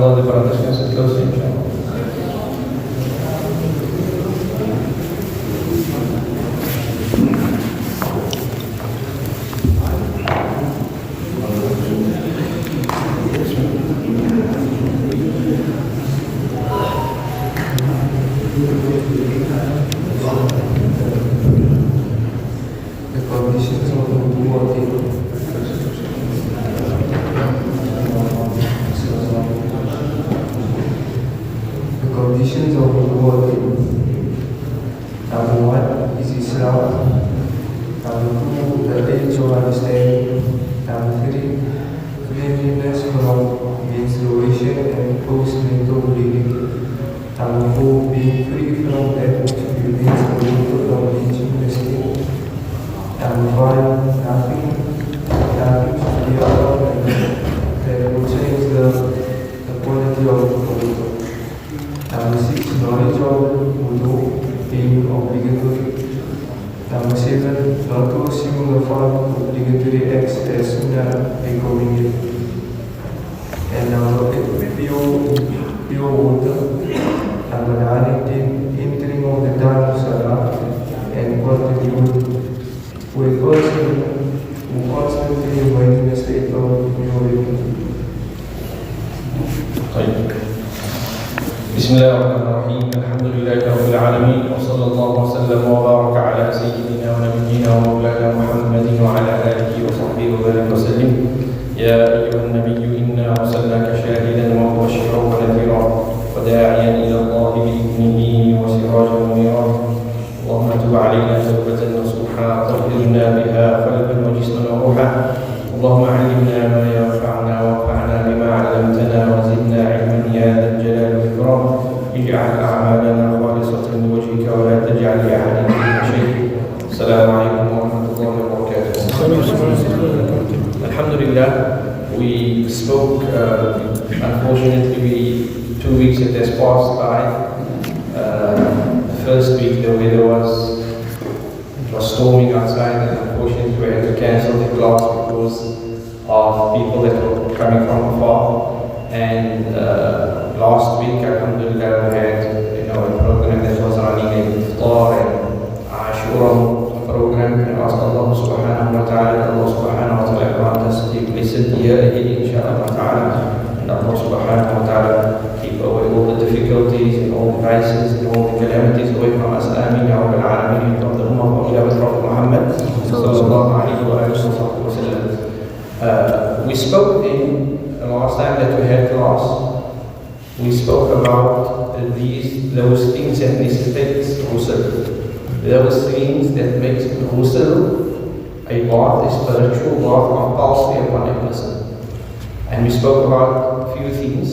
inshallah, the brothers can sit closer, inshallah. Conditions of wudu. Number 1 is Islam. Number 2, the age of understanding. Number 3, cleanliness from menstruation and post-natal bleeding. Number 4, being free from that which prevents the water from reaching the skin. Number 5, nothing should be allowed that will change the quality of the water. Number 6, knowledge of wudu being obligatory. Number 7, not to assume the fact obligatory acts as sunnah becoming it. And number 8, pure water. Number 9, entering of the time of salah and quantity wudu. For a person who constantly remains in a state of purity. بسم الله الرحمن الرحيم. الحمد لله رب العالمين، وصلى الله وسلم وبارك على سيدنا ونبينا ومولانا محمد وعلى آله وصحبه وبارك وسلم. يا أيها النبي إنا أرسلناك شاهدا ومبشرا ونذيرا وداعيا إلى الله بإذنه وسراجا منيرا. اللهم تب علينا توبة نصوحا طهرنا بها قلبا وجسما وروحا. اللهم علمنا ما ينفعنا وانفعنا بما علمتنا وزدنا علما يا ذا الجلال والإكرام. اجعل أعمالنا خالصة لوجهك ولا تجعل لأحد فيها شيء. السلام عليكم ورحمة الله وبركاته. Alhamdulillah, we spoke, unfortunately 2 weeks it has passed by. The first week the weather was storming outside, and unfortunately we had to cancel the class because of people that were coming from afar. And last week, alhamdulillah, we had a program that was running in Iftar and Ashura program, and ask Allah subhanahu wa ta'ala, Allah subhanahu wa ta'ala grant us the blessed year again, inshaAllah ta'ala, and Allah subhanahu wa ta'ala keep away all the difficulties and all the vices and all the calamities away from us. Ameen ya Rabbal Alameen, from the Ummah of Prophet Muhammad sallallahu alayhi wa sallam. We spoke in the last time that we had class, we spoke about those things that necessitates ghusl. Those things that makes ghusl a bath, a spiritual bath, compulsory upon a person. And we spoke about a few things.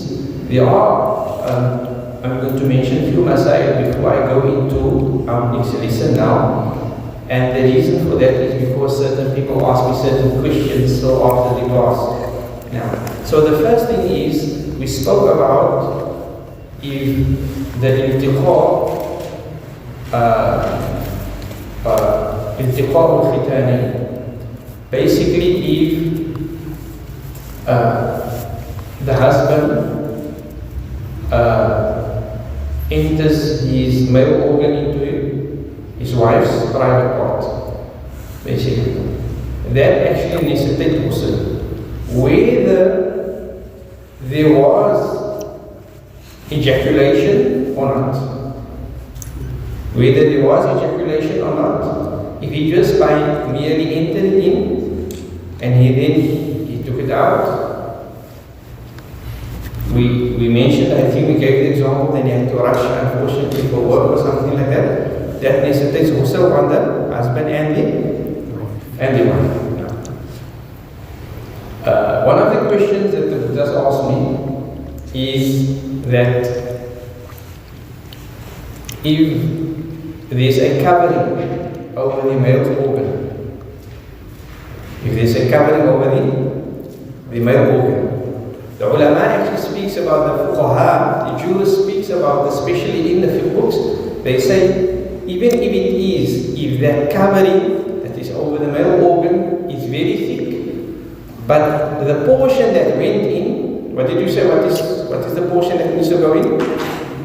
There are, I'm going to mention a few masail before I go into our next lesson now. And the reason for that is because certain people ask me certain questions so after the class. Now, so the first thing is, we spoke about if the iltiqa al-khitani, basically if the husband enters his male organ into his wife's private part, basically, that actually necessitates ghusl. Whether there was ejaculation or not. Whether there was ejaculation or not. If he just by merely entered in and he took it out. We mentioned, I think we gave the example, then he had to rush unfortunately for work or something like that. That necessitates ghusl on the husband and the wife. One of the questions that the Buddhas asked me is that if there's a covering over the male organ, if there's a covering over the male organ, the ulama actually speaks about the fuqaha, the Jews speaks about, especially in the fiqh books, they say even if that covering that is over the male organ is very thick, but the portion that went in what did you say? What is the portion that needs to go in?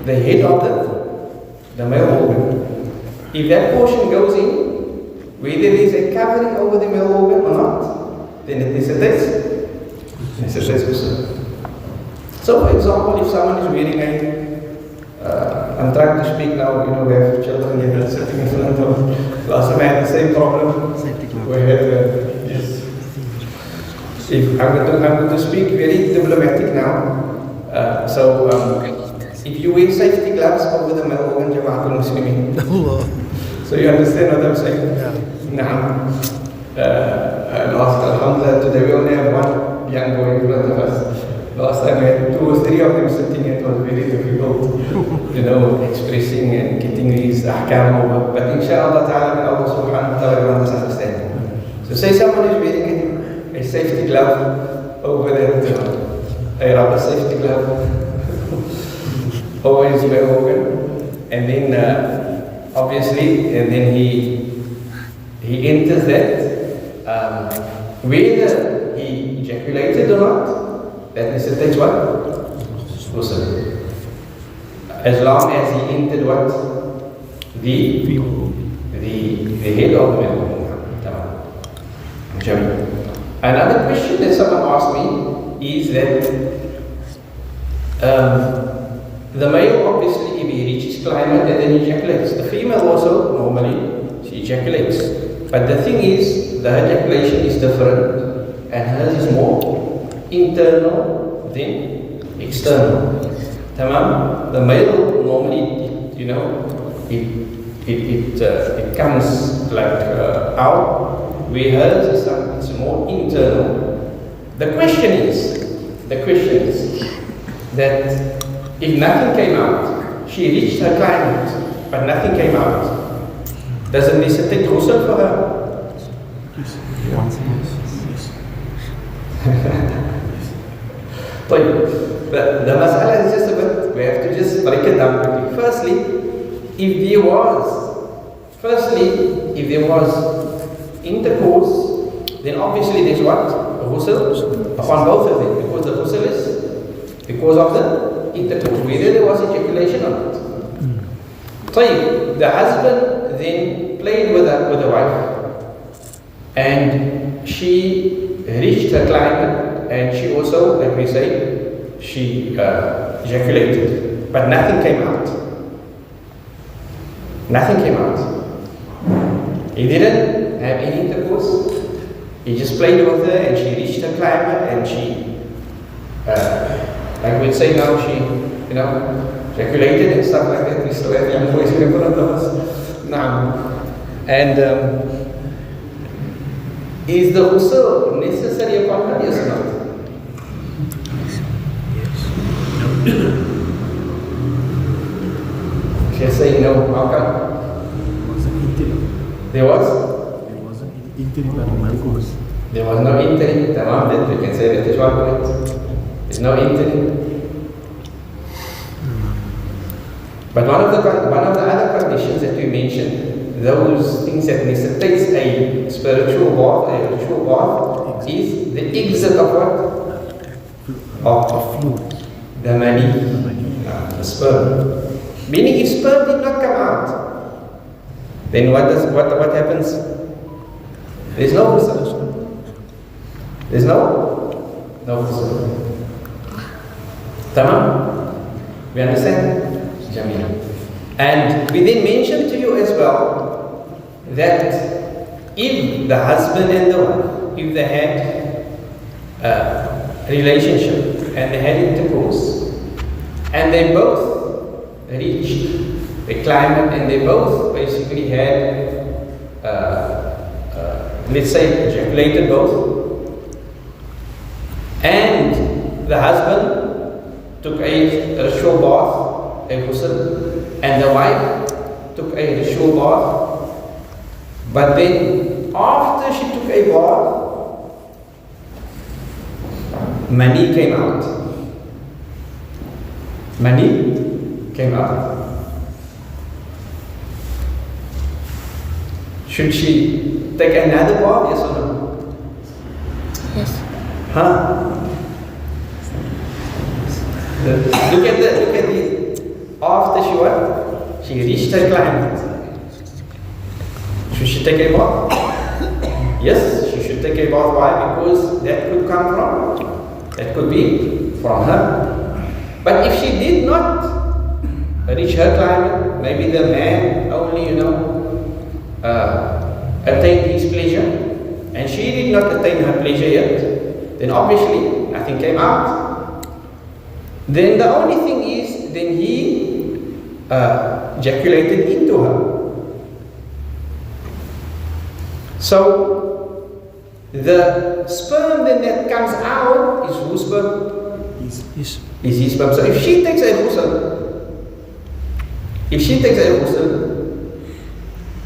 The head of the male organ. If that portion goes in, whether there is a covering over the male organ or not, then it necessitates ghusl. So, for example, if someone is wearing I'm trying to speak now, we have children here sitting in front of. Last time I had the same problem. We had, yes. If I'm going to speak very diplomatic now. If you wear safety gloves over the male organ, Jamaatul Muslimin. So you understand what I'm saying? Yeah. Alhamdulillah, today we only have one young boy in front of us. Last time we had 2 or 3 of them sitting, it was very difficult, expressing and getting these ahkam over. But inshallah ta'ala, Allah subhanahu wa ta'ala grant us understanding. So say someone is wearing a safety glove over a rubber safety glove over his male organ, and then obviously, and then he enters that, whether he ejaculated or not, that necessitates what? Ghusl. As long as he entered what? The head of the male. Another question that someone asked me is that the male, obviously, if he reaches climate and then ejaculates. The female also, normally, she ejaculates. But the thing is, the ejaculation is different, and hers is more internal than external. Tamam? The male normally, it comes like out, where hers is it's more internal. The question is that if nothing came out, she reached her climate, but nothing came out, does it necessitate ghusl for her? The mas'ala is just a bit, we have to just break it down quickly. Firstly, if there was intercourse, then obviously there's what? A ghusl upon both of them, because the ghusl is because of the intercourse, whether there was ejaculation or not. The husband then played with the wife, and she reached her climate, and she also, like we say, she ejaculated, but nothing came out. Nothing came out. He didn't have any intercourse. He just played with her, and she reached her climate, and she, like we'd say now, she, ejaculated and stuff like that. We still have young boys in front of us. And is the ghusl necessary upon her? Yes or not? She's saying no. How come? There was? There was an interim. There was no interim. Tamam, that we can say that is 1 point. There's no interim. But one of the other conditions that we mentioned, those things that necessitates a spiritual bath, a ritual bath, is the exit of what? Of fluid. The mani, the sperm. Meaning if sperm did not come out, then what happens? There's no ghusl. There's no ghusl. Tamam? We understand? Jamil. And we then mentioned to you as well that if the husband and the wife, if they had a relationship and they had intercourse and they both reached a climate and they both basically had, let's say, ejaculated both, and the husband took a ritual bath, a ghusl, and the wife took a ritual bath, but then after she took a bath, mani came out. Mani came out. Should she take another bath, yes or no? Yes. Huh? Look at the, after she what? She reached her climax. Should she take a bath? Yes, she should take a bath. Why? Because that could come from, that could be from her. But if she did not reach her climate, maybe the man only, attained his pleasure, and she did not attain her pleasure yet, then obviously nothing came out. Then the only thing is, then he ejaculated into her. So the sperm then that comes out is whose sperm? Is his sperm. So if she takes a ghusl,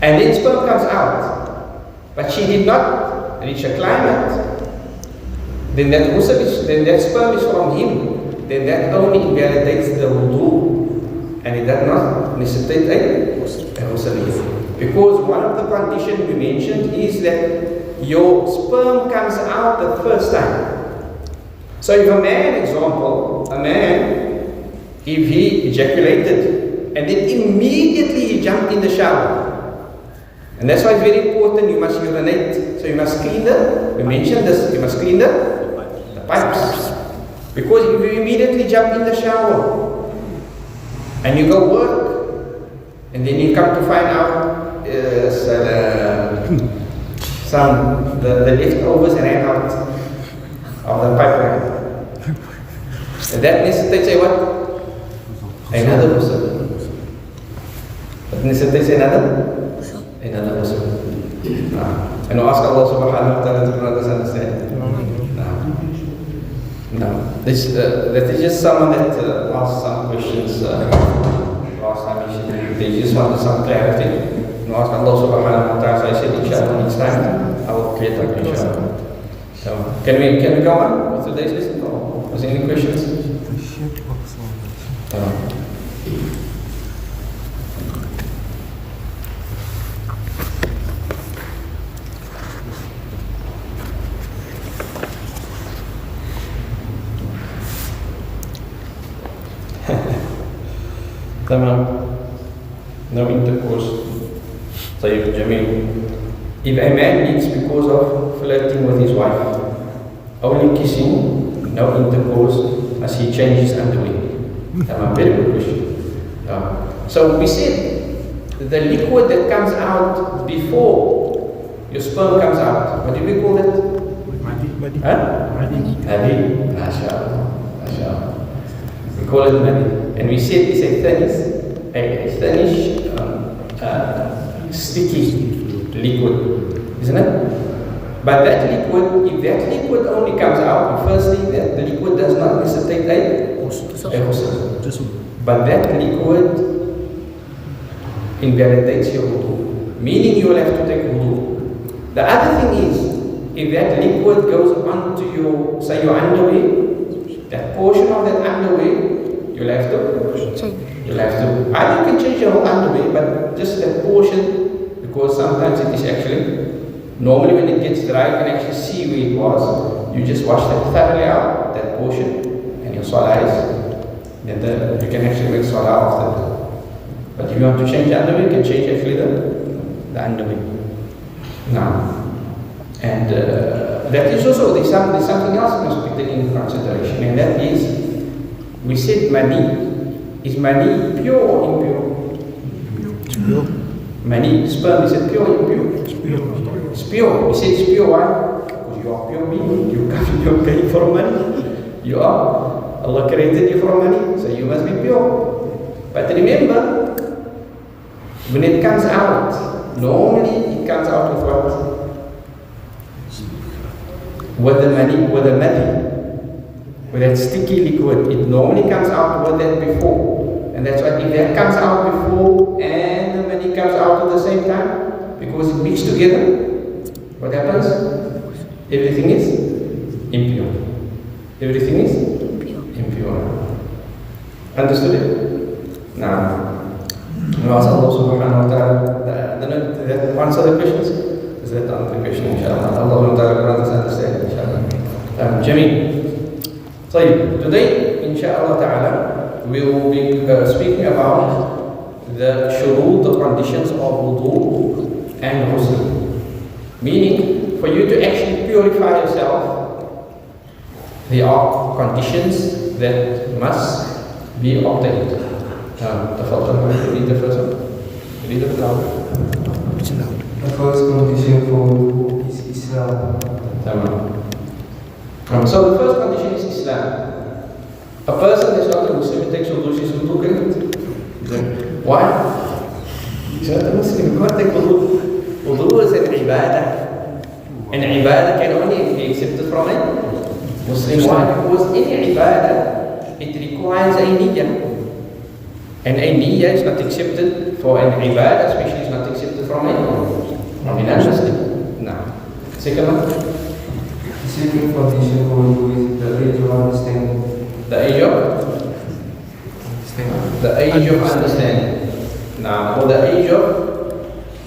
and then sperm comes out, but she did not reach a climate, then that ghusl then that sperm is from him. Then that only invalidates the wudu, and it does not necessitate a ghusl. Because one of the conditions we mentioned is that your sperm comes out the first time. So if a man, if he ejaculated and then immediately he jumped in the shower, and that's why it's very important, you must urinate. So you must clean we mentioned this, you must clean the pipes. Because if you immediately jump in the shower and you go work, and then you come to find out the leftovers ran out of the pipeline. And that necessitates a what? Another ghusl. That necessitates another ghusl. And we ask Allah subhanahu wa ta'ala to grant us understanding. No. That is just someone that asked some questions last time. They just wanted some clarity. And ask Allah subhanahu wa ta'ala. So I said, inshallah, next time I will clear that, inshallah. So, can we go on with today's lesson? Or was there any questions? Tamam. No intercourse. Tayyib, Jameel. If a man needs because of flirting with his wife, only kissing, no intercourse, as he changes underwear. Tamam, very good question. So we said the liquid that comes out before your sperm comes out, what do we call that? Madi. Madi. Mashallah. We call it madi. And we said it's a thinnish, sticky liquid, isn't it? But that liquid, if that liquid only comes out, firstly, that the liquid does not necessitate a ghusl. But that liquid invalidates your wudu, meaning you will have to take wudu. The other thing is, if that liquid goes onto your, say your underwear, that portion of that underwear, you'll have to, either you can change your whole underwear, but just that portion, because sometimes it is actually, normally when it gets dry, you can actually see where it was. You just wash that thoroughly out, that portion, and your salah then you can actually make salah after that. But if you want to change the underwear, you can change actually the underwear. Now, and that is also, there's something else we must be taken into consideration, and that is, we said mani. Is mani pure or impure? It's pure. Mani, sperm, is it pure or impure? It's pure. It's pure. We say it's pure, why? Because you are pure being. You're paying for money. You are. Allah created you for money, so you must be pure. But remember, when it comes out, normally it comes out with what? With the madi. With that sticky liquid, it normally comes out with that before. And that's why if that comes out before and the mani comes out at the same time, because it mixed together, what happens? Everything is impure. Everything is impure. Understood it? Now, we ask Allah subhanahu wa ta'ala, that answer the questions? Is that answer the question, inshallah? Allah subhanahu wa ta'ala grant us understanding, inshallah. Jameel. So today, inshallah ta'ala, we will be speaking about the shurut, the conditions of wudu and ghusl. Meaning, for you to actually purify yourself, there are conditions that must be obtained. Read the first one. Read it louder. The first condition for wudu is Islam. So the first condition is Islam. A person is not a Muslim, takes wudu, says wudu correct? Why? He's not a Muslim, you can't take wudu. Wudu is an ibadah. And ibadah can only be accepted from a Muslim. Why? Because any ibadah, it requires a niyyah. And a niyyah is not accepted for an ibadah, especially is not accepted from a non-Muslim. Now, second one. The second condition for wudu is the age of understanding. The age of understanding. Now, or the age of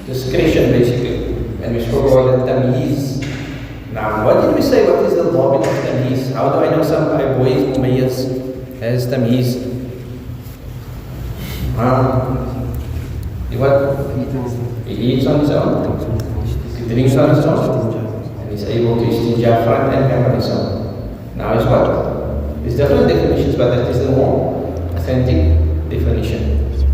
discretion, basically. And we spoke about the tamyiz. Now, what did we say? What is the dhabit of tamyiz? How do I know some boy is mumayyiz as tamyiz? He eats on his own. He drinks on his own. And he's able to istinja front and back on his own. Now is what? There's different definitions, but that is the more authentic definition.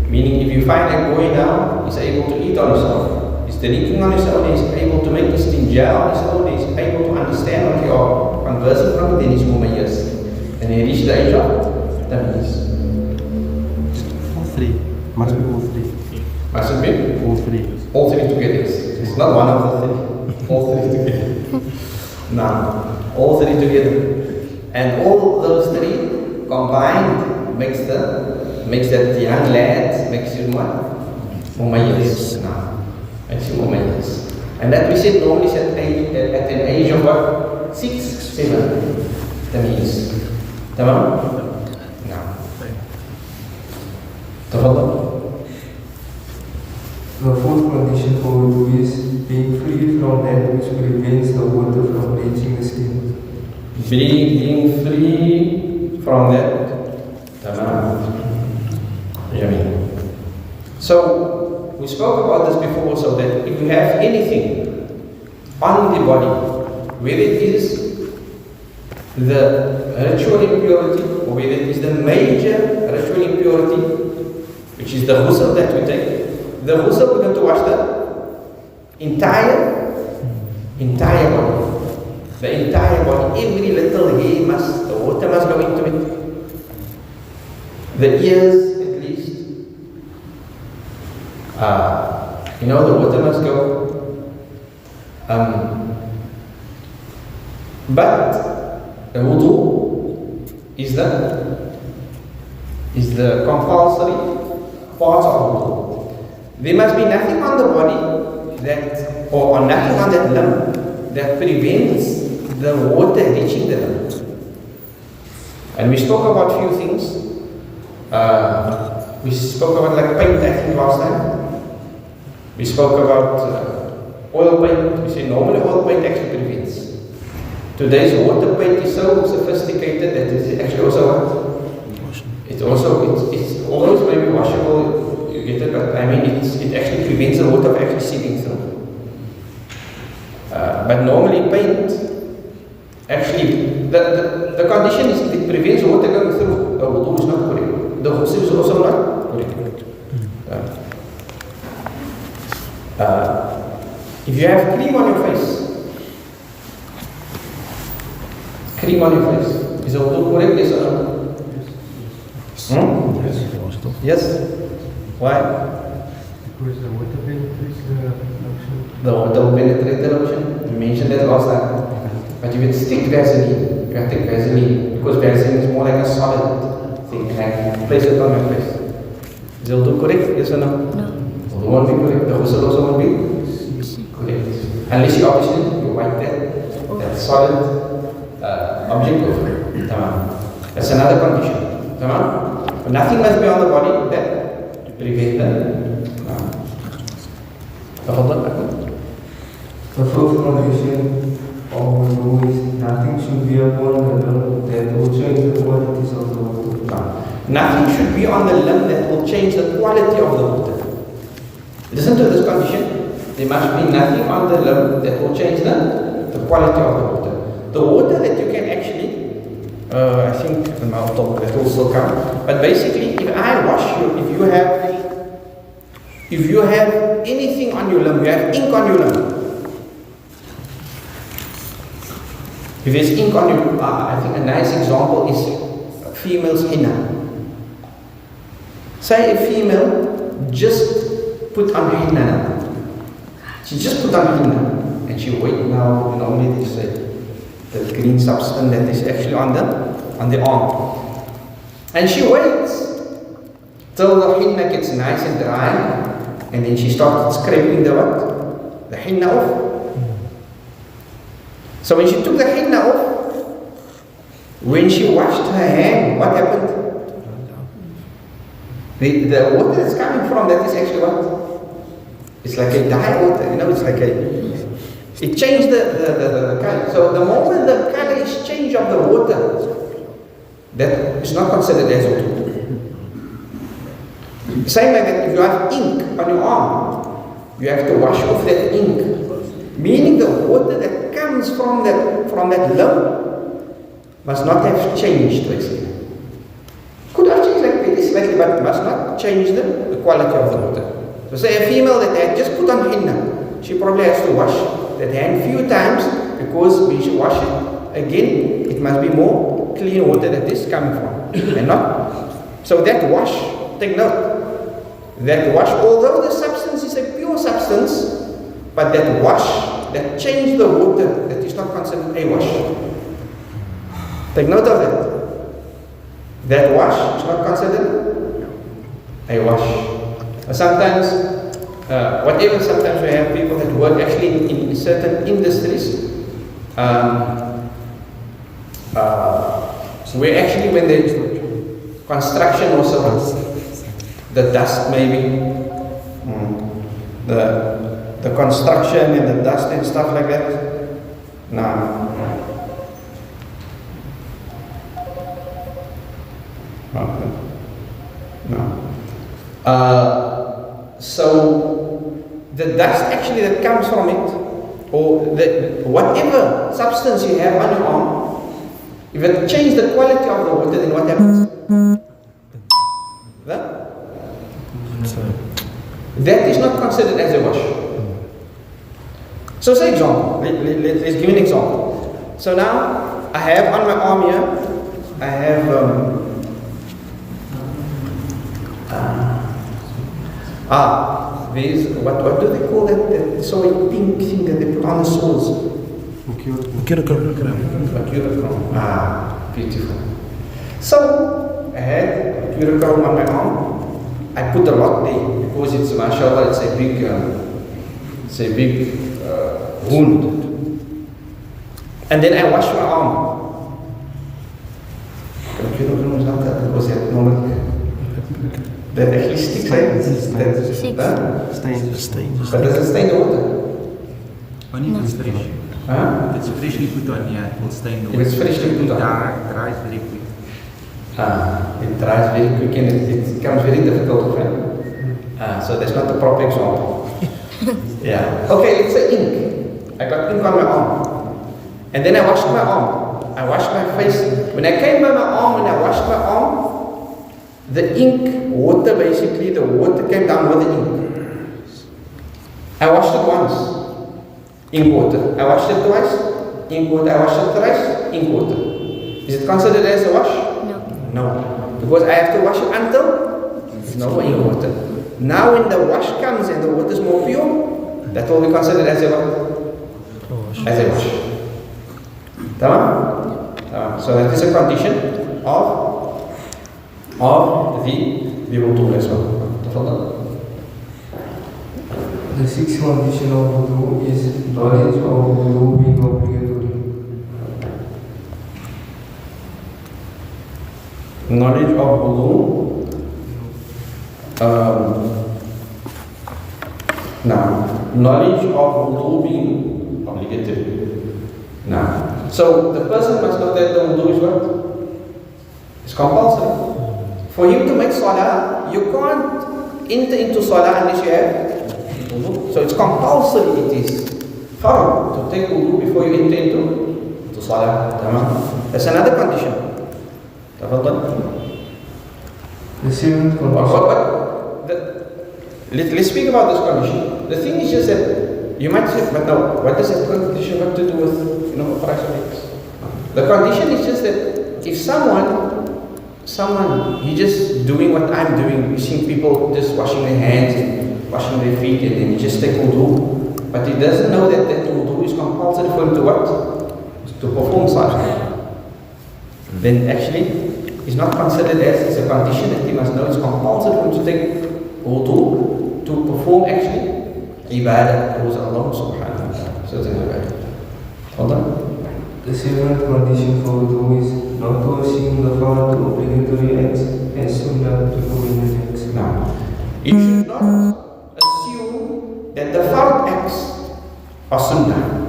Meaning, if you find a boy now, he's able to eat on his own, he's drinking on his own, he's able to make istinja on his own, he's able to understand what you are conversing from, then he's mumayyiz. And he reached the age of tamyiz. All three. Must be all three. Must be? All three. All three together. It's not one of the three. All three together. Now, all three together. And all those three combined makes that young lad, makes him what? Mumayyiz. Now, makes him mumayyiz. And that we said normally at an age of what? 6, 7. Tamyiz. Tamam? Now. Tafadhal. The fourth condition for wudu is being free from that which prevents the water from reaching the skin. Being free from that. Tamam. So, we spoke about this before also, that if you have anything on the body, whether it is the ritual impurity or whether it is the major ritual impurity, which is the ghusl that we take, the ghusl we're going to wash the entire body. The entire body, every little hair the water must go into it. The ears, at least. The water must go. But the wudu is the compulsory part of wudu. There must be nothing on the body or nothing on that limb that prevents the water reaching the limb. And we spoke about few things. We spoke about like paint, I think last time. We spoke about oil paint. We say normally oil paint actually prevents. Today's water paint is so sophisticated that it's actually also what? It's always maybe washable, you get it, but I mean it actually prevents the water from actually seeping through. But normally paint, actually the condition is it prevents water going through. The wudu is not correct. The ghusl is also not correct. If you have cream on your face, is the wudu correct? Yes or no? Yes. Why? Because the water penetrates the lotion. The water will penetrate the lotion. We mentioned that last time. But you can stick Vaseline. You can take Vaseline because Vaseline is more like a solid thing. Like place it on your face. Is the wudu correct? Yes or no? No. Wudu won't be correct. The ghusl also won't be correct. Unless you obviously you wipe that solid object over it. That's another condition. But nothing must be on the body that prevent The fourth condition of wudu is nothing should be upon the limb that will change the qualities of the wudu. Nothing should be on the limb that will change the quality of the water. Listen to this condition. There must be nothing on the limb that will change the quality of the water. The water that you can actually, I think I'll talk that will still come. But basically, if I wash you, if you have anything on your limb, you have ink on your limb. If there's ink on your, I think a nice example is a female's henna. Say a female just put on henna. She just put on henna and she wait now, normally they say the green substance that is actually on the arm. And she waits till the henna gets nice and dry, and then she starts scraping the what? The henna off. So when she took the henna off, when she washed her hand, what happened? The water that's coming from that is actually what? It's like a dye water, it's like it changed the color. So the moment the color is changed of the water, that is not considered as wudu. Same like that, if you have ink on your arm, you have to wash off that ink. Meaning the water that comes from that limb must not have changed, basically. Could have changed like this slightly, but must not change the quality of the water. So say a female that had just put on henna, she probably has to wash that hand few times, because when she wash it again, it must be more clean water that is coming from, and not. So that wash, take note, that wash, although the substance is a pure substance, but that wash, that changed the water, that is not considered a wash. Take note of that. That wash is not considered a wash. Sometimes we have people that work actually in certain industries, where actually when they construction also, the dust maybe, the construction and the dust and stuff like that, no. So the dust actually that comes from it, or whatever substance you have on your arm, if it changes the quality of the water, then what happens? That is not considered as a wash. So say example, let's give an example. So now I have on my arm here, I have there's what do they call that soy pink thing that they put on the soles? Mercurochrome. Beautiful. So I had mercurochrome on my arm. I put a lot there because it's, mashallah, it's a big wound. And then I wash my arm. Mercurochrome is not that, because that normal. That actually sticks, right? Stains. But does it stain the water? Only if it's fresh. Huh? If it's freshly put on, yeah, it will stain the If it's freshly put on. It dries very quick. It dries very quick and it becomes very difficult to find. So that's not the proper example. Yeah. Okay, let's say ink. I got ink on my arm. And then I washed my arm. I washed my face. When I came by my arm and I washed my arm, the ink, water basically, the water came down with the ink. I washed it once, ink water. I washed it twice, ink water. I washed it thrice, ink water. Is it considered as a wash? No. Because I have to wash it until there's no more ink water. Now when the wash comes and the water is more pure, that will be considered as a wash. As a wash. Tamam? So that is a condition of the wudu as well. The sixth condition of wudu is knowledge of wudu being obligatory. Knowledge of wudu. Knowledge of wudu being obligatory. So the person must know that the wudu is what? It's compulsory. For him to make salah, you can't enter into salah unless you have wudu. So it's compulsory, it is fard to take wudu before you enter into salah. Tamam. That's another condition. Tafadhal. The seventh condition. Let's speak about this condition. The thing is just that you might say, but no, what does that condition have to do with operation X? The condition is just that if someone, he's just doing what I'm doing, you see people just washing their hands and washing their feet and then he just take wudu, but he doesn't know that that wudu is compulsory for him to what? To perform salah. Then actually, it's not considered as a condition that he must know it's compulsory for him to take wudu to perform actually ibadah towards Allah subhanahu wa ta'ala. So that's ibadah. Hold on. The seventh condition for wudu is not to assume the fard to obligatory acts and sunnah to convenient acts. Now, you should not assume that the fard acts are sunnah.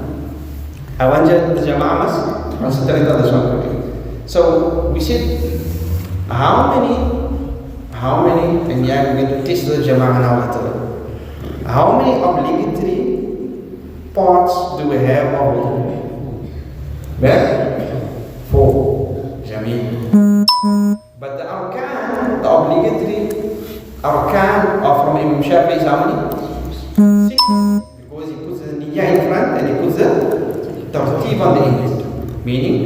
I want the Jama'ah must concentrate on this one quickly. So we said, how many, and yeah, we're going to test the Jama'ah now later. How many obligatory parts do we have of wudu? Well, 4. Jameel. But the arkan, the obligatory arkan are from Imam Shafi is how many? 6. Because he puts the niyyah in front and he puts the tartib on the end. Meaning,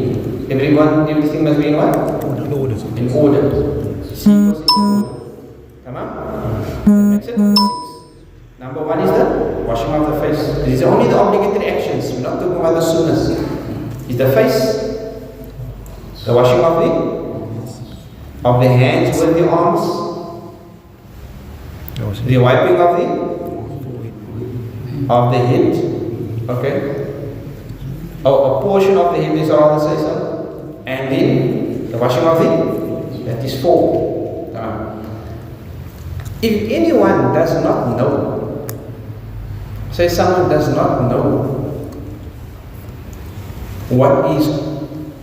everything must be in what? In order. C was in order. Come on? That makes it 6. Number 1 is the washing of the face. These are only the obligatory actions. We're not talking about the sunnahs. Is the face, the washing of the hands with the arms, the wiping of the head, okay? Oh, a portion of the head is all the say so, and then the washing of that is 4. If anyone does not know, say someone does not know what is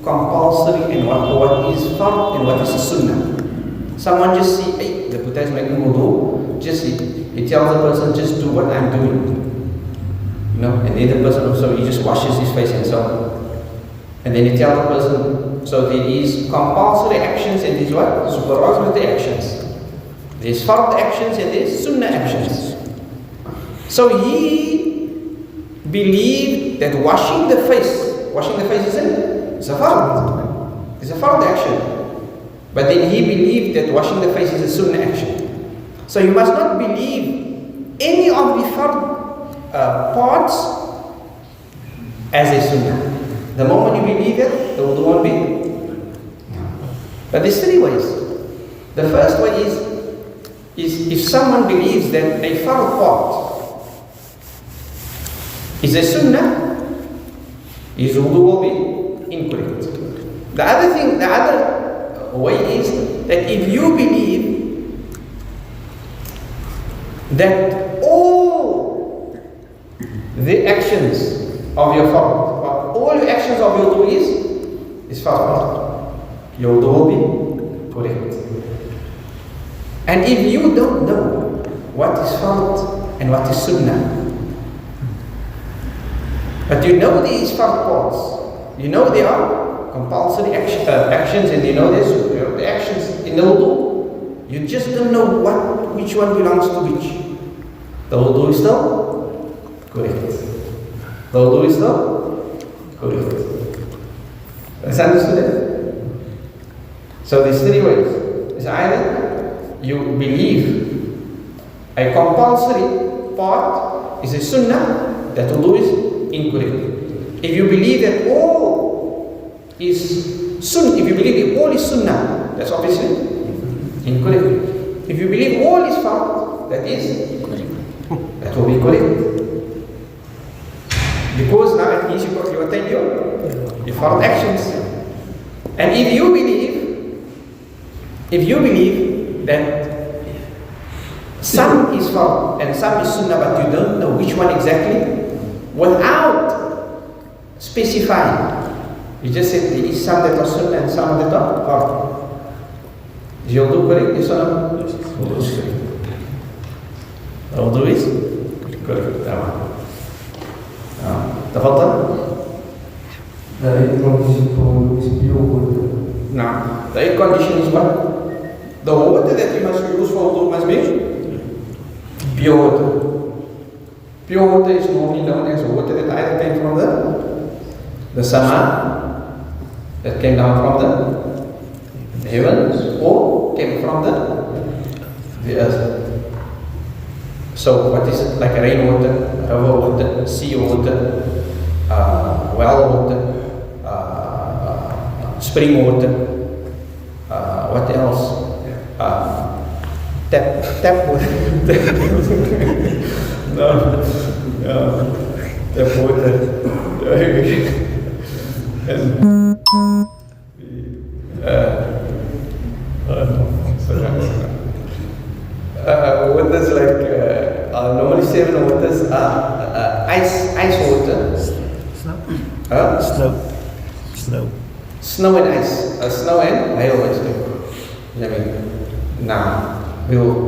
compulsory and what is fard and what is sunnah. Someone just see, hey, the Buddha is making wudu, just see, he tells the person, just do what I'm doing. And then the person also, he just washes his face and so on. And then he tells the person, so there is compulsory actions and there's what? Supererogatory actions. There's fard actions and there's sunnah actions. So he believed that washing the face is a fard. It's a fard action. But then he believed that washing the face is a sunnah action. So you must not believe any of the fard parts as a sunnah. The moment you believe it, the wudu won't be. But there's 3 ways. The first way is if someone believes that a fard part is a sunnah, his wudu will be incorrect. The other way is that if you believe that all the actions of your fard, all your actions of your wudu is fard, your wudu will be correct. And if you don't know what is fard and what is sunnah, but you know these fard parts, you know they are compulsory actions, and you know the actions in the wudu. You just don't know which one belongs to which. The wudu is still correct. The wudu is still correct. That's understood it? So there's 3 ways. It's either you believe a compulsory part is a sunnah, that wudu is incorrect. If you believe that all is sunnah, if you believe that all is sunnah, that's obviously incorrect. If you believe all is fard, that will be correct. Because now it means you attain your fard actions. And if you believe that some is fard and some is sunnah, but you don't know which one exactly, without specifying, you just said there is some that are sunnah and some that are fard. Is your wudu correct? Yes or no? Yes. Wudu is correct. The wudu is correct. Tamam. تفضل. The eighth condition for wudu is pure water. Now, the eighth condition is what? The water that you must use for wudu must be pure water. Pure water is normally known as water that either came from the sama, that came down from the heavens, or came from the earth. So what is it? Like rainwater, river water, sea water, well water, spring water, what else? Tap water. No, tap water. Waters like normally 7 waters are ice water. Snow and ice. Snow and hail actually. Now,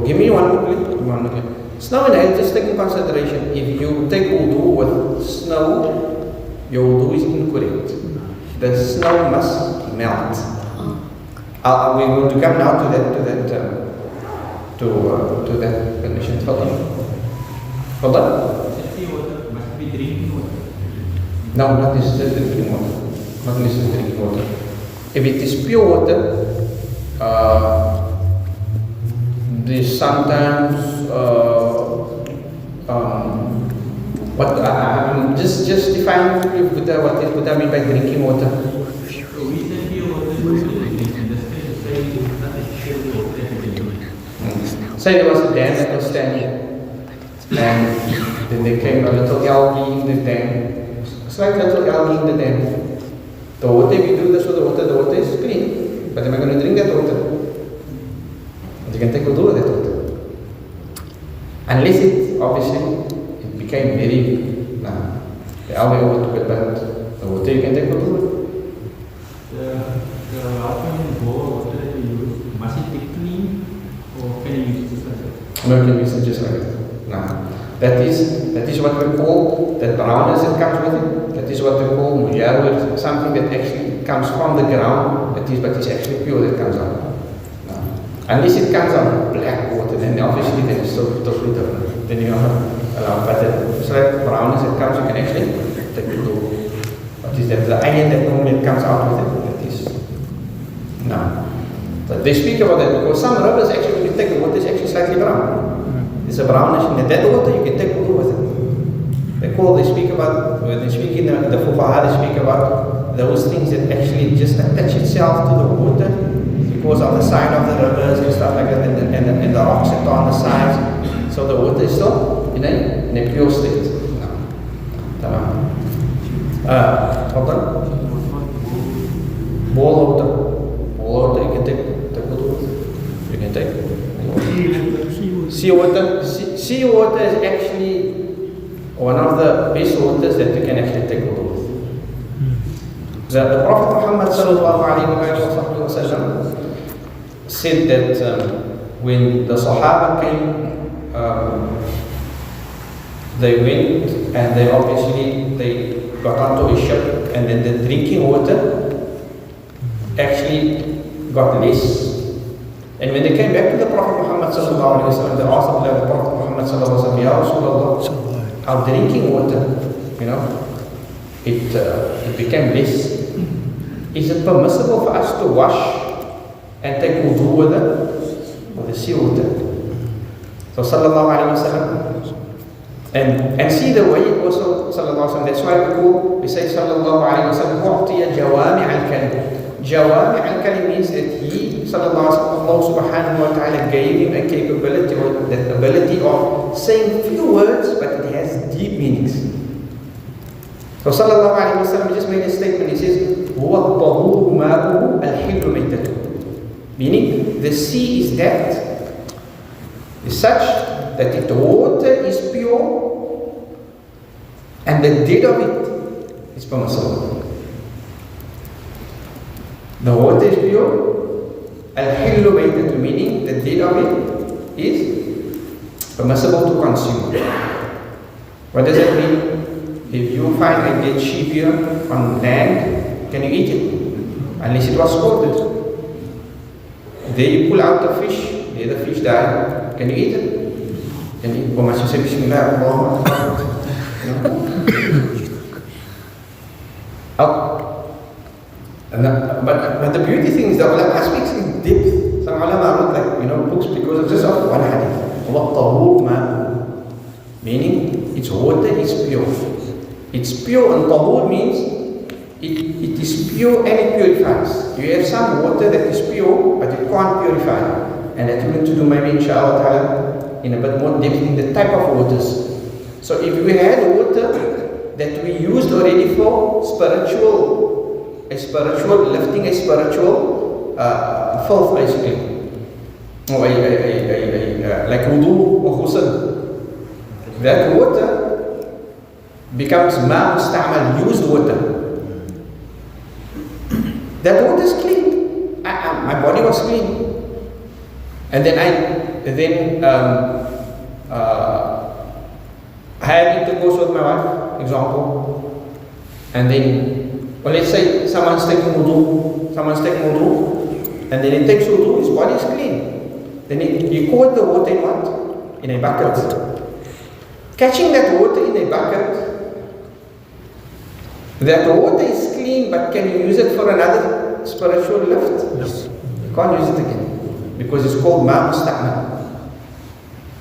give me one more please. Snow and hail, just take in consideration. If you take wudu with snow, your wudu is incorrect. The snow must melt. We're going to come now to that condition. Further? Must be drinking water. No, not necessarily drinking water. Not necessarily drinking water. If it is pure water, there's sometimes just define what I mean by drinking water. So we said pure water is drinking. The state is saying it's not a pure water that we use. Say there was a dam that was standing, and then there came a little algae in the dam. It's like little algae in the dam. The water, if you do this with the water is clean. But am I going to drink that water? You can take wudu with that water. Unless it became very, the algae overtook it, but the water you can take wudu with. The water and water that we use, must it be clean or can you use it just like that? No, can use it just like that. No. That is what we call, that brownness that comes with it. That is what we call mujarwad, something that actually comes from the ground, but is actually pure that comes out. Unless it comes out black water, then obviously then it's still totally different. Then you are allowed, but it's like brownness that comes, you can actually take wudu. What is that? The iron that normally comes out with it, that is. No. But they speak about that because some rivers actually, when you take the water, is actually slightly brown. It's a brownish, and that water you can take wudu with it. They speak about, when they speak in the Fuqaha, they speak about those things that actually just attach itself to the water because of the side of the rivers and stuff like that, and the rocks that are on the sides. So the water is still in a pure state. Tamam. Bowl water you can take wudu with. You can take. Sea water is actually one of the best waters that you can actually take wudu with. The Prophet Muhammad sallallahu alaihi wasallam said that when the Sahaba came, they went and they got onto a ship, and then the drinking water actually got less. And when they came back to the Prophet Muhammad sallallahu alaihi wasallam, they asked the Prophet Muhammad sallallahu alaihi wasallam, Ya Rasulullah, our drinking water, it became less. Is it permissible for us to wash and take wudu with the sea water? So sallallahu alaihi wasallam, and see the way also sallallahu alaihi wasallam. That's why we say sallallahu alaihi wasallam, u'tiya jawami al-kalim. Jawami al-kalim means that he sallallahu alaihi wasallam, Allah subhanahu wa ta'ala gave him a capability, or that ability of saying few words, but it has deep meanings. So sallallahu alaihi wasallam just made a statement. He says, هو الطهور ماؤه الحل ميتته. Meaning, the sea is such that the water is pure and the dead of it is permissible. The water is pure Al-hillu maytatu, meaning the deed of it is permissible to consume. What does that mean? If you find a dead sheep here on land, can you eat it? Unless it was slaughtered. There you pull out the fish, there the fish died. Can you eat it? Can you eat? Or must you say Bismillah, Allah Akbar? But the beauty thing is that ulama speaks in depth. Some ulama wrote books because of just of one hadith. وَالطَّهُورُ مَاءٌ, meaning its water is pure. It's pure, and tahur means it is pure and it purifies. You have some water that is pure but it can't purify. And that we're going to do maybe inshallah in a bit more depth in the type of waters. So if we had water that we used already for lifting a spiritual filth basically, or like wudu or ghusl, that water becomes ma musta'mal, used water. That water is clean. My body was clean. And then I had intercourse with my wife, example. And then, well, let's say someone's taking wudu, and then he takes wudu, his body is clean. Then he caught the water in what? In a bucket. Catching that water in a bucket, that water is clean, but can you use it for another spiritual lift? Yes. You can't use it again. Because it's called ma musta'mal.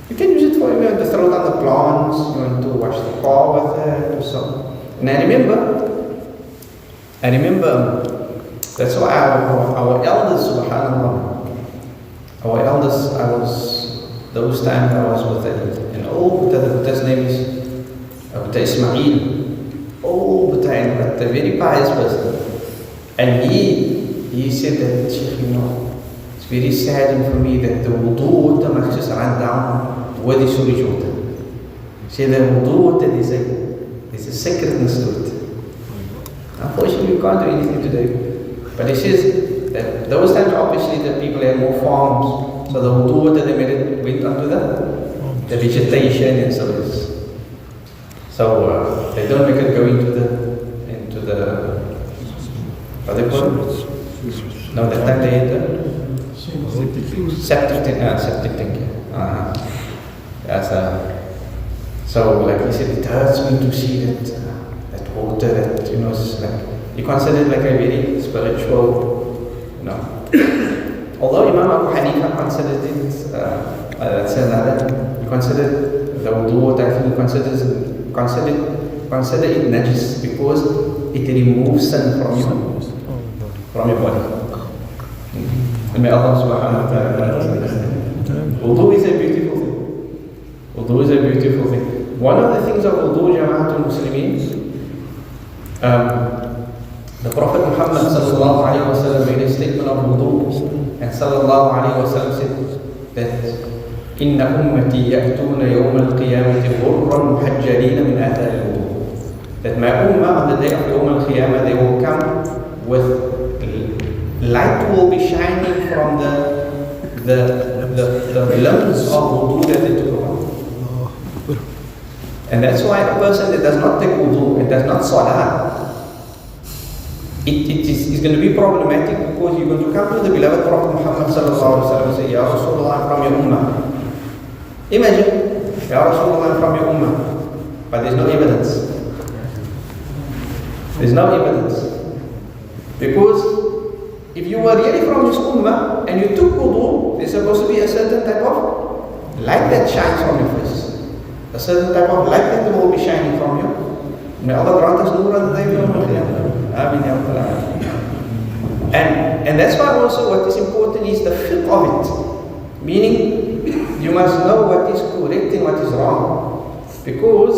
You can use it for, you want to throw it on the plants, you want to wash the car with it, or so. And I remember, that's why our elders, subhanAllah, those times I was with an old Buddha, his name is Buddha Ismail, old Buddha, but a very pious person. And he said that, it's very sad for me that the wudu water must just run down with the sewage water. See, the wudu water, there's a sacredness to it. Unfortunately, we can't do anything today. But he says that those times, obviously, the people had more farms, so the wudu water they went onto the vegetation and so this. So they don't make it go into the what they call it? No, that time they enter. Septic tank. So like he said, it hurts me to see that water that is like, you consider it like a very spiritual, Although Imam Abu Hanifa considered it, that's another. He considered the wudu water. I think he consider it najis because it removes sin from your body. And may Allah subhanahu wa ta'ala wudu is a beautiful thing. Wudu is a beautiful thing. One of the things of wudu, Jama'atul Muslimin, the Prophet Muhammad sallallahu alayhi wa sallam made a statement of wudu, and sallallahu alayhi wa sallam said that إن أمتي يأتون يوم القيامة غرا محجلين من آثار الوضوء. That my ummah on the day of Yawm al-Qiyamah, they will come with light will be shining from the limbs of wudu that they took on. And that's why a person that does not take wudu and does not salah, it is going to be problematic, because you're going to come to the beloved Prophet Muhammad sallallahu alaihi wasallam and say, Ya Rasulullah, I'm from your ummah. Imagine, Ya Rasulullah, I'm from your ummah, but there's no evidence. There's no evidence. Because if you were really from this ummah and you took wudu, there's supposed to be a certain type of light that shines from your face. A certain type of light that will be shining from you. May Allah grant us nur on the day of Yawm al-Qiyamah. Ameen ya Rabbal Alameen. And that's why also what is important is the fiqh of it. Meaning, you must know what is correct and what is wrong. Because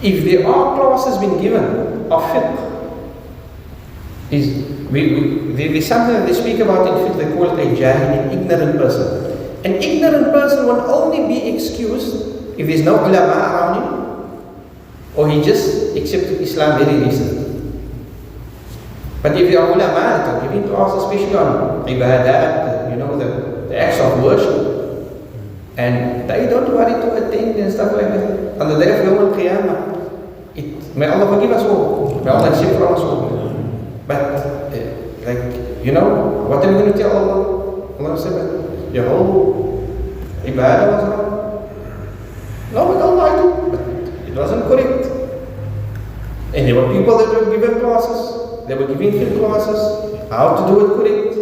if there are classes being given of fiqh, there's something that they speak about in fiqh, they call it a jahil, an ignorant person. An ignorant person will only be excused if there's no ulama around him, or he just accepted Islam very recently. But if you are ulama that are giving classes especially on ibadat, the acts of worship, and they don't worry to attend and stuff like that. On the day of Yawm al-Qiyamah, may Allah forgive us all, may Allah accept from us all. But, what are we going to tell Allah? Allah said, your whole ibadah was wrong. No, but Allah did, but it wasn't correct. And there were people that were given classes, they were giving fiqh classes, how to do it correct.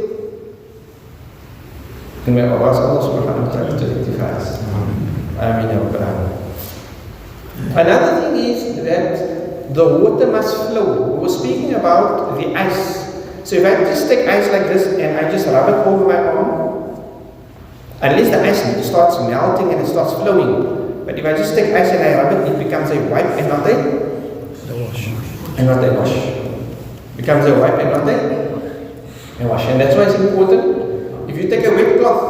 And may Allah ask Allah subhanahu wa ta'ala to rectify us. Ameen ya Rabbal Alamin. Another thing is that the water must flow. We were speaking about the ice. So if I just take ice like this and I just rub it over my arm, unless the ice starts melting and it starts flowing. But if I just take ice and I rub it, it becomes a wipe and not a wash. And not a wash. Becomes a wipe and not a wash. And that's why it's important. If you take a wet cloth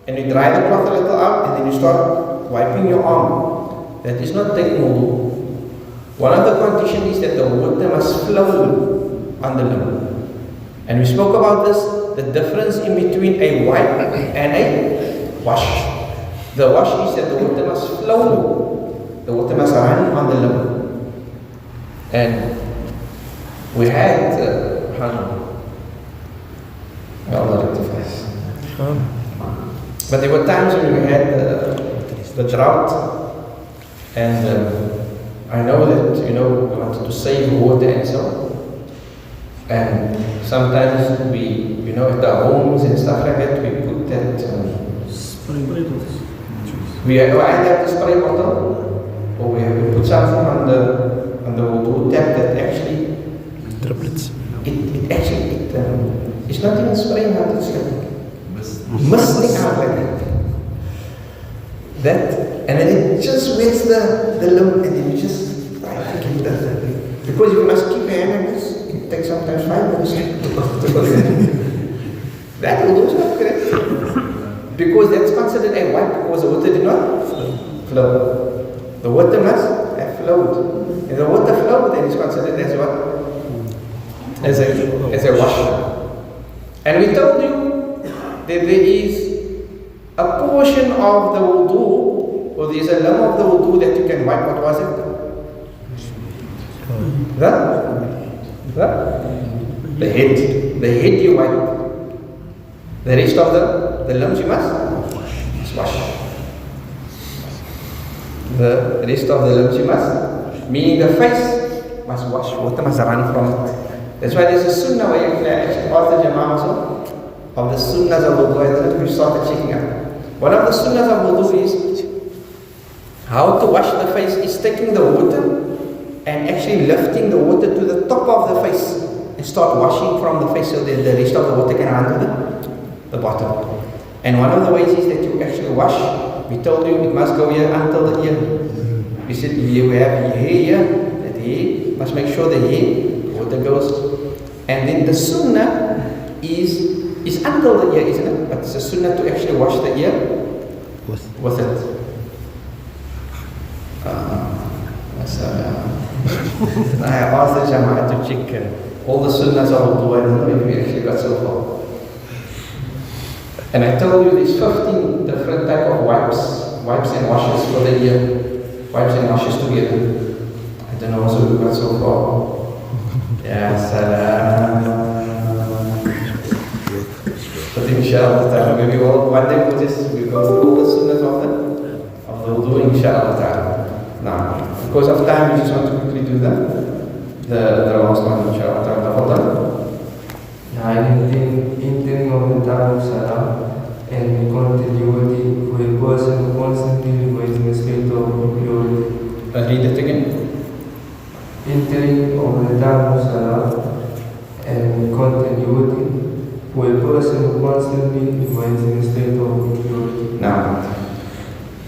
and you dry the cloth a little out and then you start wiping your arm, that is not taking wudu. One of the conditions is that the water must flow on the limb. And we spoke about this, the difference in between a wipe and a wash. The wash is that the water must flow. The water must run on the limb. And we had Allah rectifies. But there were times when we had the drought, and I know that we wanted to save water and so on. And sometimes we, at the homes and stuff like that, we put that spray bottles. We either have the spray bottle, or we have to put something on the wudu tap that actually Triplets. It actually it's not even spraying out, it's like misting out like that. And then it just wets the limb, and then you just try to keep that. Because you must keep your hand like this. It takes sometimes 5 minutes that will do not correct. Because that's considered a wipe, because the water did not flow. The water must have flowed. If the water flowed, then it's considered as what? As a wash. And we told you that there is a portion of the wudu, or there is a limb of the wudu that you can wipe. What was it? The head. The head you wipe. The rest of the limbs you must wash. The rest of the limbs you must, meaning the face must wash. Water must run from it. That's why there's a sunnah where you can actually ask the Imam also of the sunnahs of wudu, and we started checking out. One of the sunnahs of wudu is how to wash the face is taking the water and actually lifting the water to the top of the face and start washing from the face so that the rest of the water can run to the bottom. And one of the ways is that you actually wash. We told you it must go here until the ear. We said we have hair here, that hair must make sure the hair water goes. And then the sunnah is until the ear, isn't it? But it's a sunnah to actually wash the ear with it. I asked the Jama'ah to check all the sunnahs of wudu, and maybe we actually got so far. And I told you there's 15 different type of wipes and washes for the ear, wipes and washes together. I don't know also we got so far. Ya salam. But inshallah, maybe one day we'll go through all the sunnahs of the wudu, inshallah. Now, because of time, we just want to quickly do the last one, inshallah. Entering of the time of Salah and continuity for a person who constantly remains in a state of impurity. Read it again. Entering of the time of Salah and continuity for a person who constantly remains in a state of impurity. Now,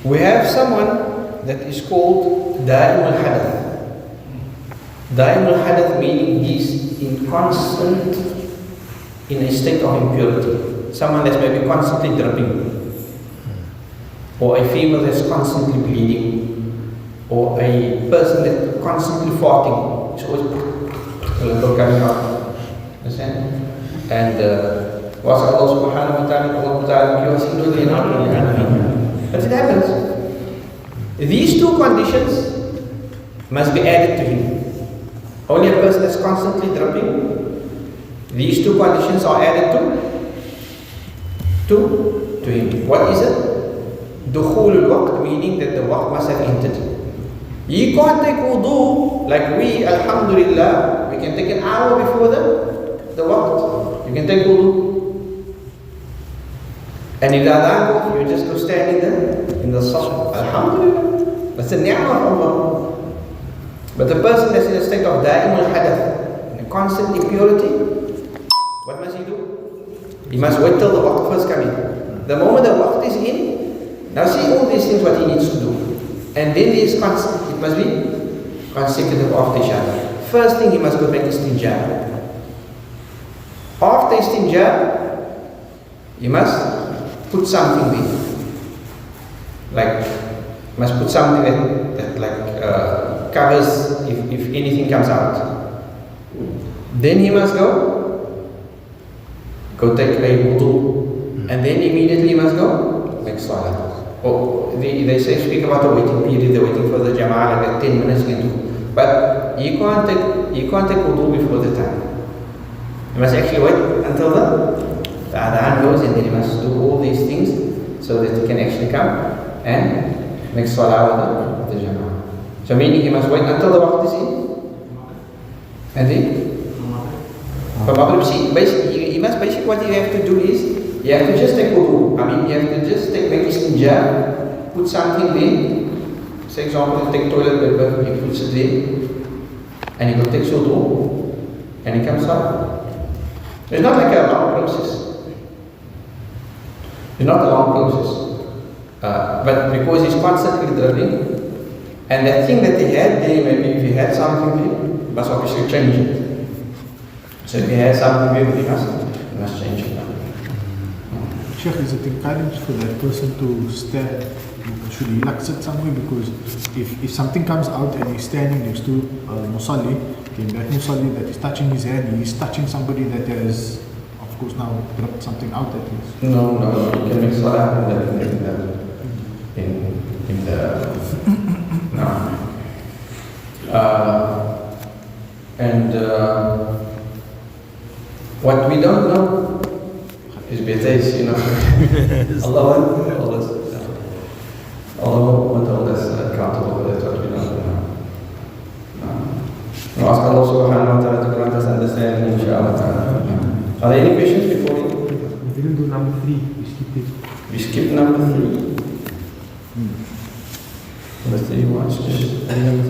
we have someone that is called Da'im al-Hadath. Da'im al-Hadath meaning he's in a state of impurity. Someone that's maybe constantly dripping, or a female that's constantly bleeding, or a person that's constantly farting. It's always a little coming out. Understand? And was Allah subhanahu wa ta'ala cures him? But it happens. These two conditions must be added to him. Only a person that's constantly dripping, these two conditions are added to him. What is it? Dukhul al-waqt, meaning that the waqt must have entered. You can't take wudu like we, alhamdulillah, we can take an hour before the waqt. You can take wudu. And if the adhan goes, you just go stand in the saf. Alhamdulillah. That's a ni'mah of Allah. But the person that's in a state of da'im al-hadath, in a constant impurity, what must he do? He must wait till the waqt first comes in. The moment the waqt is in, now see all these things what he needs to do. And then it must be consecutive after each other. First thing, he must go make istinja. After istinja, he must put something there. Like, must put something that covers if anything comes out. Then he must go take a wudu, and then immediately he must go make salah. Oh, they speak about the waiting period, they're waiting for the jama'ah, like 10 minutes you can do. But you can't take wudu before the time. You must actually wait until the adhan goes, and then you must do all these things so that you can actually come and make salah with the jama'ah. So meaning you must wait until the waqt is in, and then for Maghrib, see, basically what you have to do is you have to just take wudu. You have to just make istinja, put something there. For example, you take toilet paper, you put it there, and you go take wudu, and it comes out. It's not like a long process. It's not a long process. But because he's constantly dripping, and that thing that he had there, maybe if he had something there, he must obviously change it. So if he has something there, he must change it. Sheikh, is it encouraged for that person to stand? Should he sit somewhere? Because if something comes out and he's standing next to Musalli, then that Musalli that is touching his hand, he is touching somebody that has, of course, now dropped something out at least. No, you can make salah in the no. And what we don't know is better, Allah won't hold us accountable for that, what we don't know. We ask Allah subhanahu wa ta'ala to grant us understanding, inshallah. Are there any questions before we? We didn't do number 3, we skipped it. We skipped number 3. Number 3, what's this? Number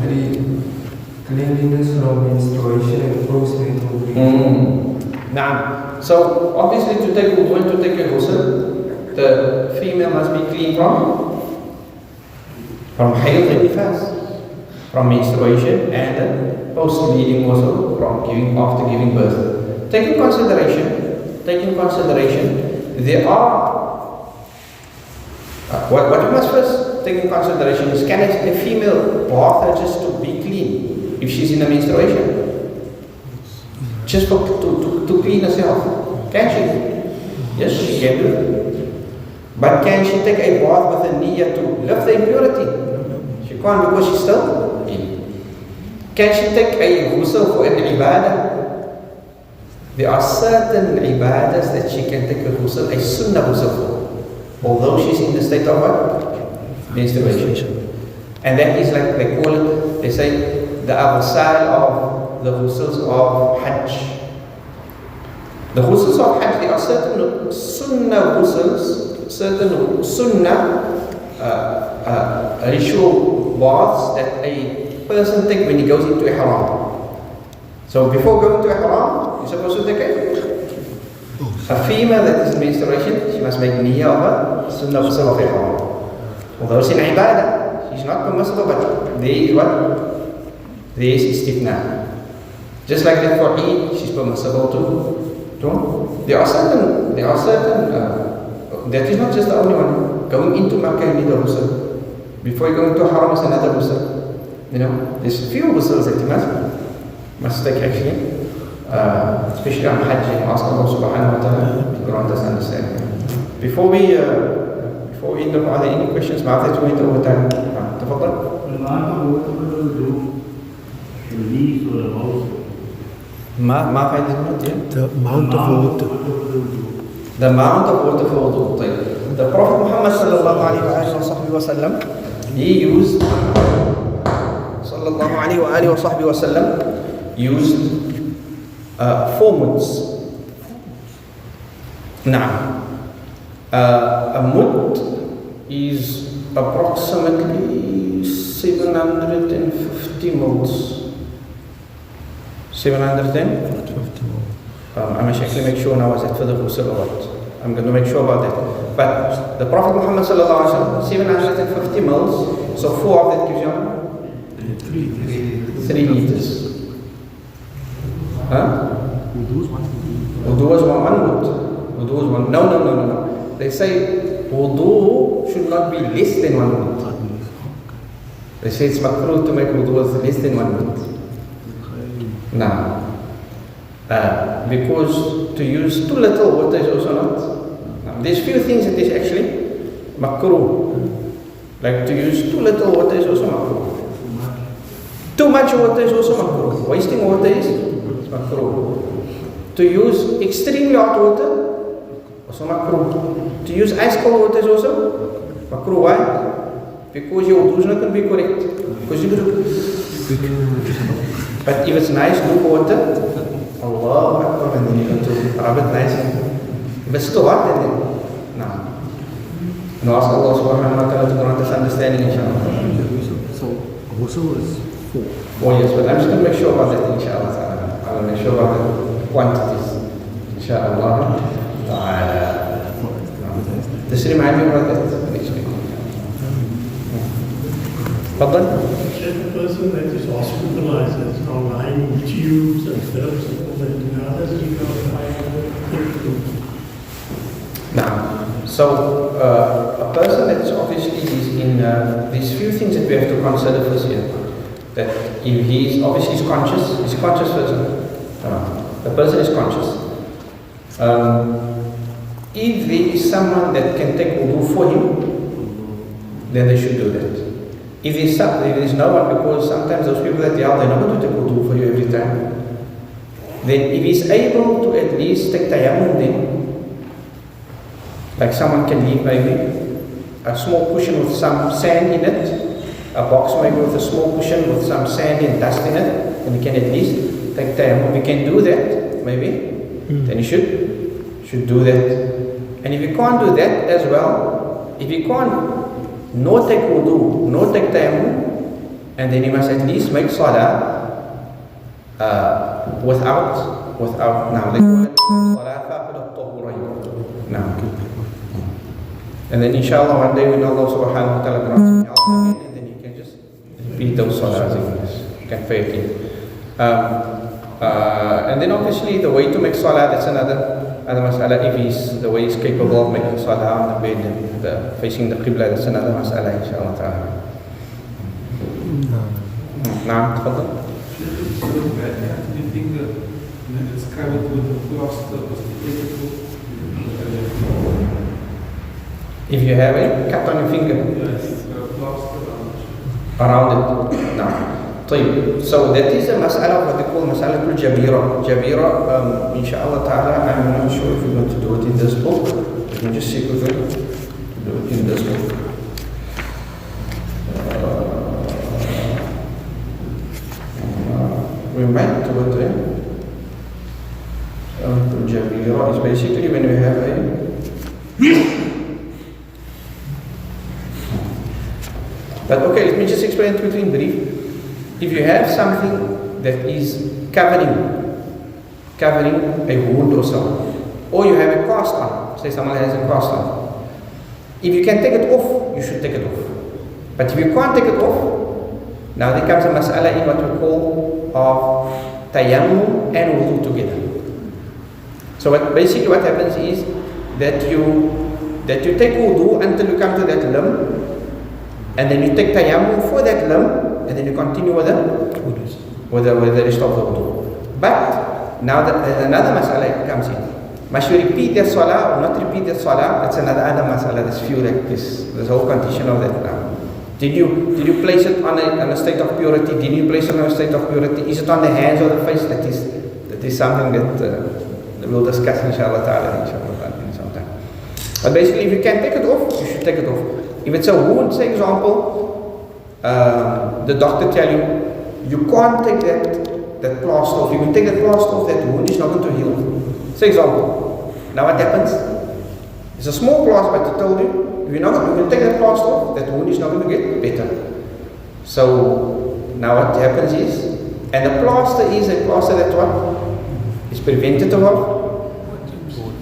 3, cleanliness from menstruation and post-natal bleeding. Now, so obviously to take wudu and to take a ghusl, the female must be clean from hayd and nifas, from menstruation and post-bleeding also after giving birth. Taking consideration, there are what you must first take in consideration is, can a female bath her just to be clean if she's in a menstruation? Just to clean herself. Can she? Yes, she can do it. But can she take a bath with a niyyah to lift the impurity? She can't, because she's still in. Can she take a ghusl for an ibadah? There are certain ibadahs that she can take a ghusl, a sunnah ghusl for, although she's in the state of what? Menstruation. And that is like they call it, they say, the aghsal of the ghusls of Hajj. The ghusls of Hajj, there are certain sunnah ghusls, certain sunnah ritual baths that a person takes when he goes into ihram. So before going to ihram, you're supposed to take a female that is in menstruation, she must make niyyah of a sunnah ghusl of ihram. Although she's in ibadah, she's not permissible, but there is what? There is istithna. Just like that for Eid, she's permissible to. There are certain. That is not just the only one. Going into Makkah, you need a ghusl. Before you go into Haram is another ghusl. There's few ghusls that you must take actually. especially on Hajj, and ask Allah subhanahu wa ta'ala to grant us understanding. Before we end up, are there any questions? Ma'af, that's going to overtime. Tafadhal. Ma'af, I did not hear. The amount of water. The amount of water for wudu. The Prophet Muhammad sallallahu alayhi wa sallam, he used sallallahu alayhi wa sallam used 4 muds. Now, a mud is approximately 750 mils. 750 mils. I must actually make sure now, is that for the ghusl or what? I'm going to make sure about that. But the Prophet Muhammad sallallahu alaihi wasallam, 750 mils, so 4 of that gives you 3 liters. Huh? Wudu was one mud. Wudu was one. No. They say wudu should not be less than 1 mud. They say it's makruh to make wudu with less than 1 mud. Now, because to use too little water is also not. Now, there's few things that is actually makruh. Like to use too little water is also makruh. Too much water is also makruh. Wasting water is makruh. To use extremely hot water, also makruh. To use ice cold water is also makruh. Why? Because your wudu is not going to be correct. Because you do. But if it's nice, good water, Allah Akbar, and then you have to rub it nice. If it's too hot, then no. And ask Allah subhanahu wa ta'ala to grant us understanding, inshallah. So, ghusl is 4. Oh yes, but I'm just going to make sure about that, inshallah. I will make sure about the quantities, inshallah. Just remind me about that next week. Fadlan? The person that is hospitalized that's now lying with tubes and syrups and all that, how does he go Now, so a person that's obviously is in these few things that we have to consider first here. That if he is obviously conscious, he's a conscious person. The person is conscious. If there is someone that can take wudu for him, then they should do that. If there is no one, because sometimes those people that they're not going to take wudu for you every time. Then if he's able to at least take tayammum, then like someone can leave maybe a small cushion with some sand in it, a box maybe with a small cushion with some sand and dust in it, and he can at least take tayammum. We can do that maybe, then he should do that. And if you can't do that as well, if you can't no take wudu, no take tayammum, and then you must at least make salah without now they call it salah faqid al-tahurayn. Now, and then inshallah one day when Allah subhanahu wa ta'ala grants him health again, and then you can just repeat those salahs again. You can pray again. And then obviously the way to make salah, that's another mas'ala. If he's the way he's capable of making salah on the bed and facing the qibla, that's another mas'ala, inshallah ta'ala. Naam, tafadhal. Do you think that it's covered with a plaster or if you have a cut on your finger, yes, plaster around it. Now, so that is a mas'ala, what they call mas'ala al-jabira. Jabira, inshallah ta'ala, I'm not sure if we're going to do it in this book. Let me just see if we can do it in this book. We might do it there. Al-jabira is basically when we have a but okay, let me just explain it in brief. If you have something that is covering a wound or so, or you have a cast on, say someone has a cast on, if you can take it off, you should take it off. But if you can't take it off, now there comes a mas'ala in what we call of tayammum and wudu together. So basically what happens is that you take wudu until you come to that limb, and then you take tayammum for that limb, and then you continue with the rest of the wudu. But Now that another masala comes in. Must you repeat that salah or not repeat that salah? That's another masala. This few like this whole condition of that now. Did you place it on a state of purity? Did you place it on a state of purity? Is it on the hands or the face? That is something that we'll discuss inshallah ta'ala in some time. But basically, if you can take it off, you should take it off. If it's a wound, say example, the doctor tell you can't take that plaster off. If you take that plaster off, that wound is not going to heal. Say example. Now what happens? It's a small plaster, but they told you, if you can take that plaster off, that wound is not going to get better. So now what happens is, and the plaster is a plaster that what? Is preventative of.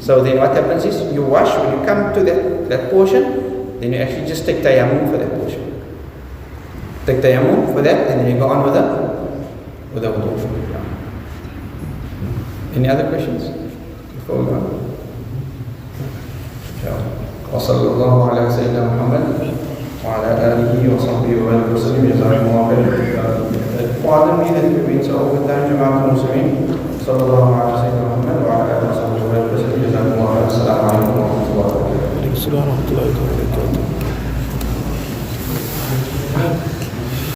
So then what happens is, you wash, when you come to that portion, then you actually just take tayammum for that portion. Take tayammum for that, and then you go on with the wudu. Any other questions? Before we go on? وصلى الله على سيدنا محمد وعلى آله وصحبه وسلم. جزاكم الله خيرا. Pardon me that we've been so over time, Jama'at al-Muslimin. صلى الله على سيدنا محمد وعلى آله وصحبه.